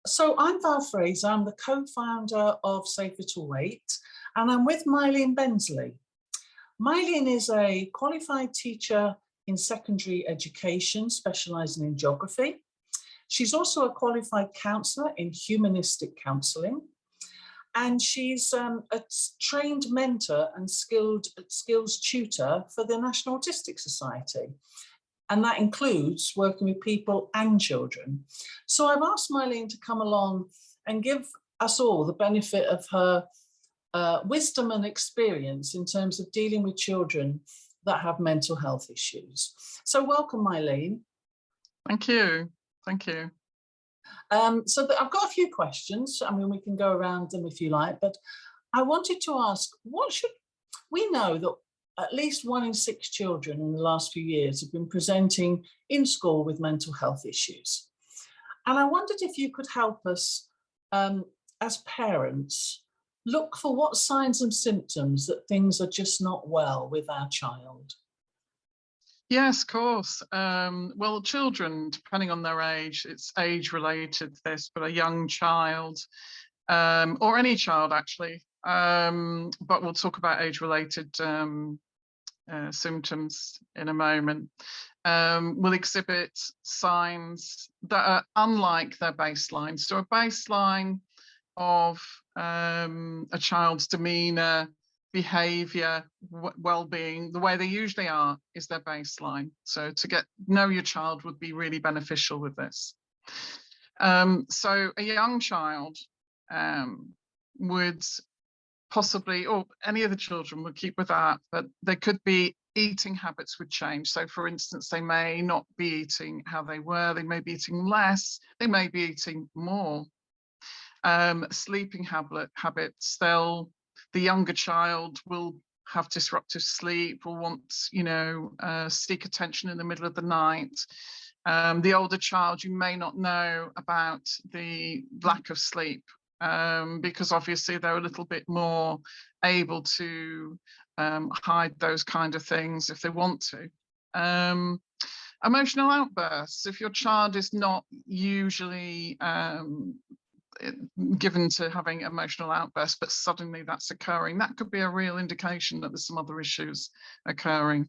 So I'm Val Fraser, I'm the co-founder of Safer to Wait, and I'm with Mylene Bensley. Mylene is a qualified teacher in secondary education, specialising in geography. She's also a qualified counsellor in humanistic counselling, and she's a trained mentor and skills tutor for the National Autistic Society. And that includes working with people and children. So I've asked Mylene to come along and give us all the benefit of her wisdom and experience in terms of dealing with children that have mental health issues. So welcome, Mylene. Thank you. Thank you. I've got a few questions. I mean, we can go around them if you like, but I wanted to ask, we know that at least 1 in 6 children in the last few years have been presenting in school with mental health issues. And I wondered if you could help us, as parents, look for what signs and symptoms that things are just not well with our child. Yes, of course. Well, children, depending on their age, it's age related, this, but a young child, or any child actually, but we'll talk about age related symptoms in a moment, will exhibit signs that are unlike their baseline. So a baseline of a child's demeanour, behaviour, well-being, the way they usually are, is their baseline. So to know your child would be really beneficial with this. So a young child would possibly, or any of the children would keep with that, but there could be eating habits would change. So for instance, they may not be eating how they were, they may be eating less, they may be eating more. Sleeping habits, the younger child will have disruptive sleep, will want, seek attention in the middle of the night. The older child, you may not know about the lack of sleep, because obviously they're a little bit more able to hide those kind of things if they want to. Emotional outbursts, if your child is not usually given to having emotional outbursts, but suddenly that's occurring, that could be a real indication that there's some other issues occurring.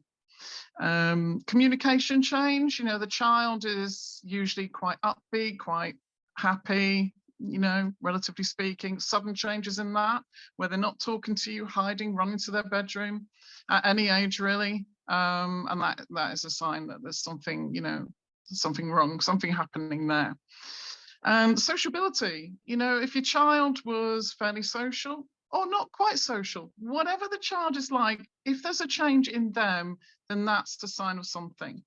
Communication change, the child is usually quite upbeat, quite happy, relatively speaking. Sudden changes in that, where they're not talking to you, hiding, running to their bedroom at any age really, and that is a sign that there's something, something wrong, something happening there. Sociability, if your child was fairly social or not quite social, whatever the child is like, if there's a change in them, then that's the sign of something,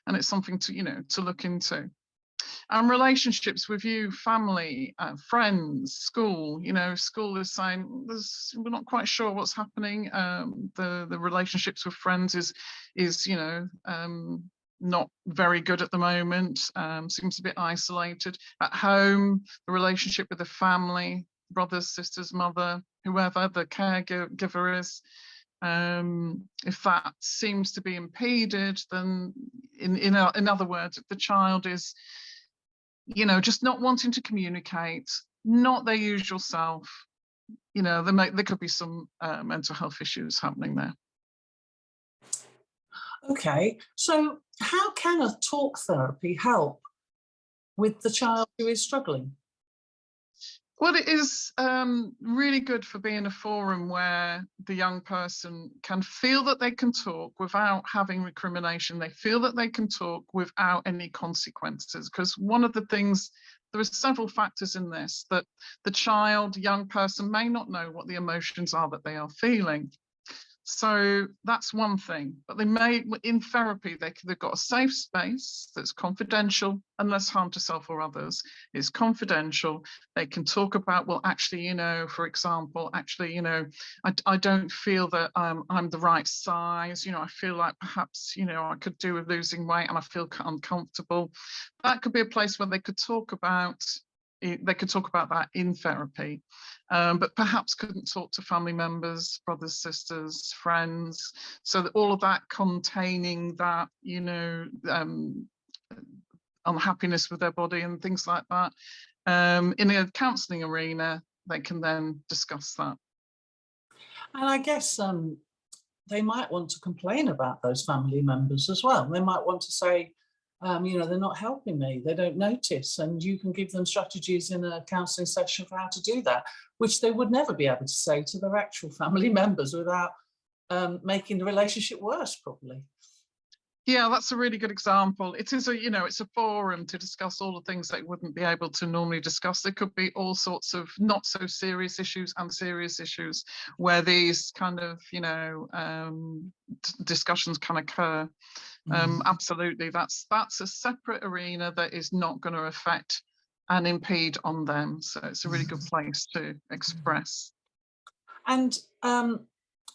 and it's something to to look into. And relationships with you, family, friends, school. School is saying we're not quite sure what's happening. The relationships with friends is not very good at the moment. Seems a bit isolated. At home, the relationship with the family, brothers, sisters, mother, whoever the caregiver is. If that seems to be impeded, then in other words, if the child is just not wanting to communicate, not their usual self, there could be some mental health issues happening there. Okay, so how can a talk therapy help with the child who is struggling? Well, it is really good for being a forum where the young person can feel that they can talk without having recrimination. They feel that they can talk without any consequences, because one of the things, there are several factors in this, that the young person may not know what the emotions are that they are feeling. So that's one thing, but they may, in therapy, they've got a safe space that's confidential and less harm to self or others. It's confidential. They can talk about, well, actually, for example, actually, I don't feel that I'm the right size. I feel like perhaps, I could do with losing weight and I feel uncomfortable. That could be a place where they could talk about that in therapy, but perhaps couldn't talk to family members, brothers, sisters, friends. So that all of that containing that, unhappiness with their body and things like that, in a counselling arena, they can then discuss that. And I guess they might want to complain about those family members as well. They might want to say, you know, they're not helping me, they don't notice, and you can give them strategies in a counselling session for how to do that, which they would never be able to say to their actual family members without making the relationship worse, probably. Yeah, that's a really good example. It is you know, it's a forum to discuss all the things they wouldn't be able to normally discuss. There could be all sorts of not so serious issues and serious issues where these kind of, you know, discussions can occur. Absolutely, that's a separate arena that is not going to affect and impede on them. So it's a really good place to express. And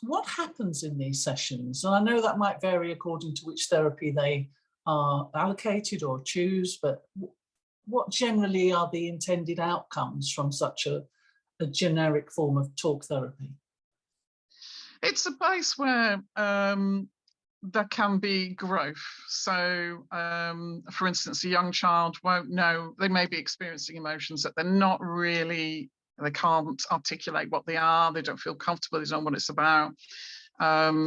what happens in these sessions? And I know that might vary according to which therapy they are allocated or choose, but what generally are the intended outcomes from such a generic form of talk therapy? It's a place where there can be growth. So, for instance, a young child won't know, they may be experiencing emotions that they're not really, they can't articulate what they are, they don't feel comfortable, they don't know what it's about.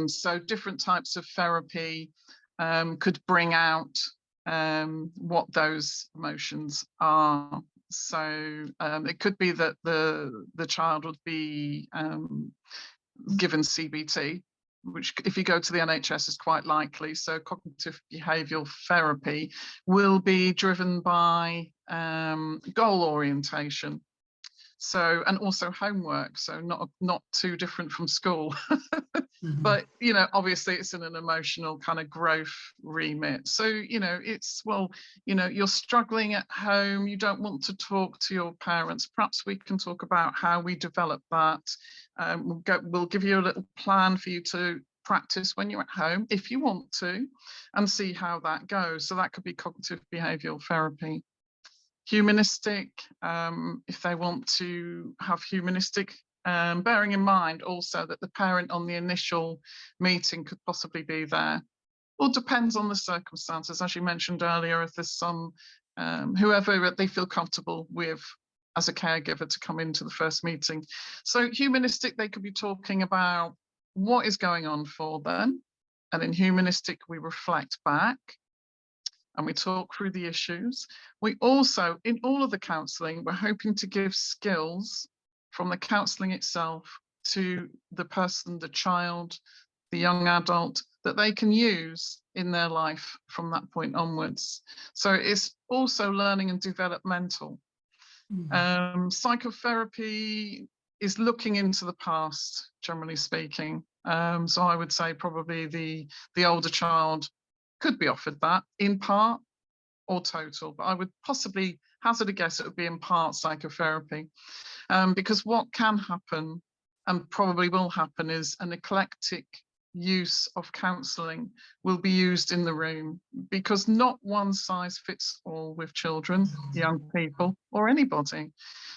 So different types of therapy could bring out what those emotions are. So it could be that the child would be given CBT, which if you go to the NHS is quite likely. So cognitive behavioural therapy will be driven by goal orientation. So, and also homework, so not too different from school. But, you know, obviously it's in an emotional kind of growth remit. So, you know, it's, well, you know, you're struggling at home, you don't want to talk to your parents. Perhaps we can talk about how we develop that. We'll give you a little plan for you to practice when you're at home, if you want to, and see how that goes. So that could be cognitive behavioural therapy. Humanistic, if they want to have humanistic, bearing in mind also that the parent on the initial meeting could possibly be there. All depends on the circumstances, as you mentioned earlier, if there's some, whoever they feel comfortable with as a caregiver to come into the first meeting. So humanistic, they could be talking about what is going on for them. And in humanistic, we reflect back and we talk through the issues. We also, in all of the counselling, we're hoping to give skills from the counselling itself to the person, the child, the young adult, that they can use in their life from that point onwards. So it's also learning and developmental. Psychotherapy is looking into the past, generally speaking. So I would say probably the older child could be offered that in part or total, but I would possibly hazard a guess it would be in part psychotherapy, because what can happen and probably will happen is an eclectic use of counselling will be used in the room, because not one size fits all with children, young people, or anybody.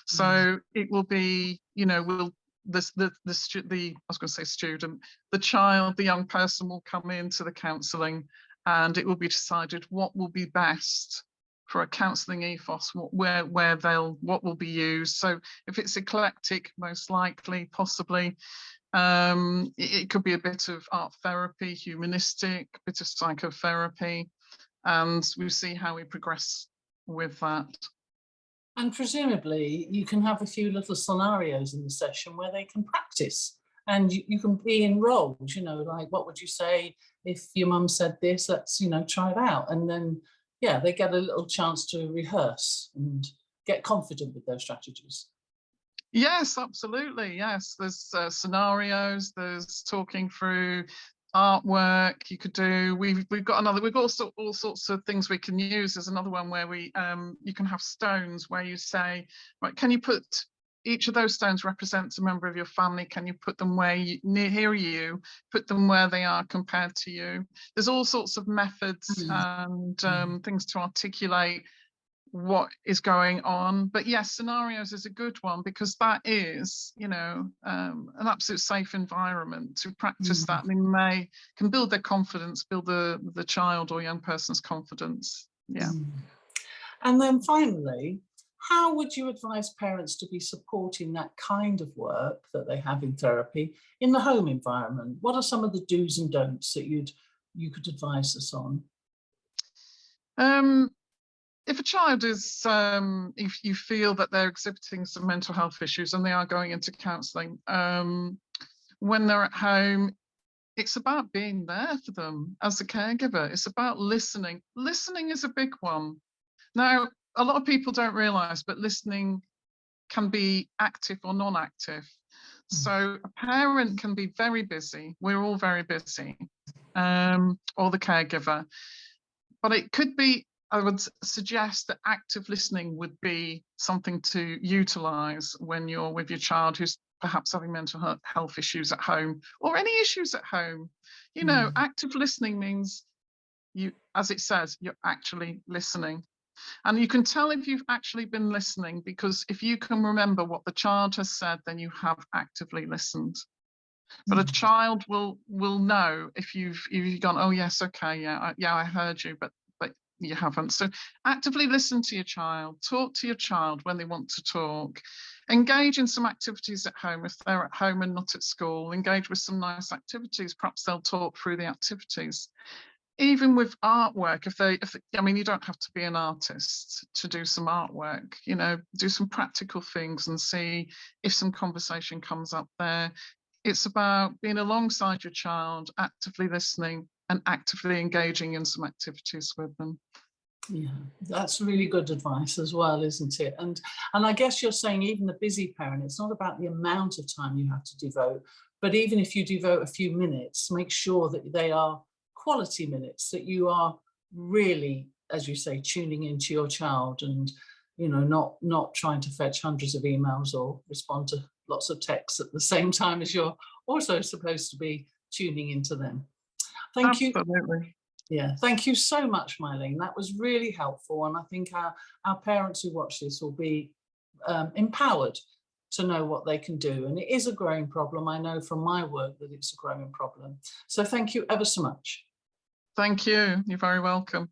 So it will be, you know, I was going to say student, the child, the young person will come into the counselling, and it will be decided what will be best for a counselling ethos, what will be used. So if it's eclectic, most likely, possibly, it could be a bit of art therapy, humanistic, a bit of psychotherapy, and we see how we progress with that. And presumably you can have a few little scenarios in the session where they can practice, and you can be enrolled, you know, like, what would you say if your mum said this? Let's, you know, try it out. And then, yeah, they get a little chance to rehearse and get confident with those strategies. Yes, absolutely. Yes, there's scenarios, there's talking through artwork you could do. We've got all sorts of things we can use. There's another one where we you can have stones where you say, right, can you put each of those stones represents a member of your family, can you put them where near you, put them where they are compared to you. There's all sorts of methods and things to articulate what is going on. But yes, scenarios is a good one, because that is, you know, an absolute safe environment to practice that, and they can build their confidence, build the child or young person's confidence. Yeah. And then finally, How would you advise parents to be supporting that kind of work that they have in therapy in the home environment? What are some of the do's and don'ts that you could advise us on? If a child is, if you feel that they're exhibiting some mental health issues and they are going into counselling, when they're at home, it's about being there for them as a caregiver. It's about listening. Listening is a big one. Now, a lot of people don't realise, but listening can be active or non-active. So a parent can be very busy. We're all very busy, or the caregiver. But it could be, I would suggest that active listening would be something to utilise when you're with your child who's perhaps having mental health issues at home, or any issues at home. You know, active listening means you, as it says, you're actually listening. And you can tell if you've actually been listening, because if you can remember what the child has said, then you have actively listened. But a child will know if you've gone, oh yes, okay, yeah, I heard you, but you haven't. So actively listen to your child, talk to your child when they want to talk, engage in some activities at home. If they're at home and not at school, engage with some nice activities. Perhaps they'll talk through the activities. Even with artwork, if they, I mean, you don't have to be an artist to do some artwork, you know, do some practical things and see if some conversation comes up there. It's about being alongside your child, actively listening and actively engaging in some activities with them. Yeah, that's really good advice as well, isn't it? And I guess you're saying even the busy parent, it's not about the amount of time you have to devote, but even if you devote a few minutes, make sure that they are quality minutes, that you are really, as you say, tuning into your child and, you know, not trying to fetch hundreds of emails or respond to lots of texts at the same time as you're also supposed to be tuning into them. Thank you. Absolutely. Yeah, thank you so much, Mylene. That was really helpful. And I think our parents who watch this will be empowered to know what they can do. And it is a growing problem. I know from my work that it's a growing problem. So thank you ever so much. Thank you. You're very welcome.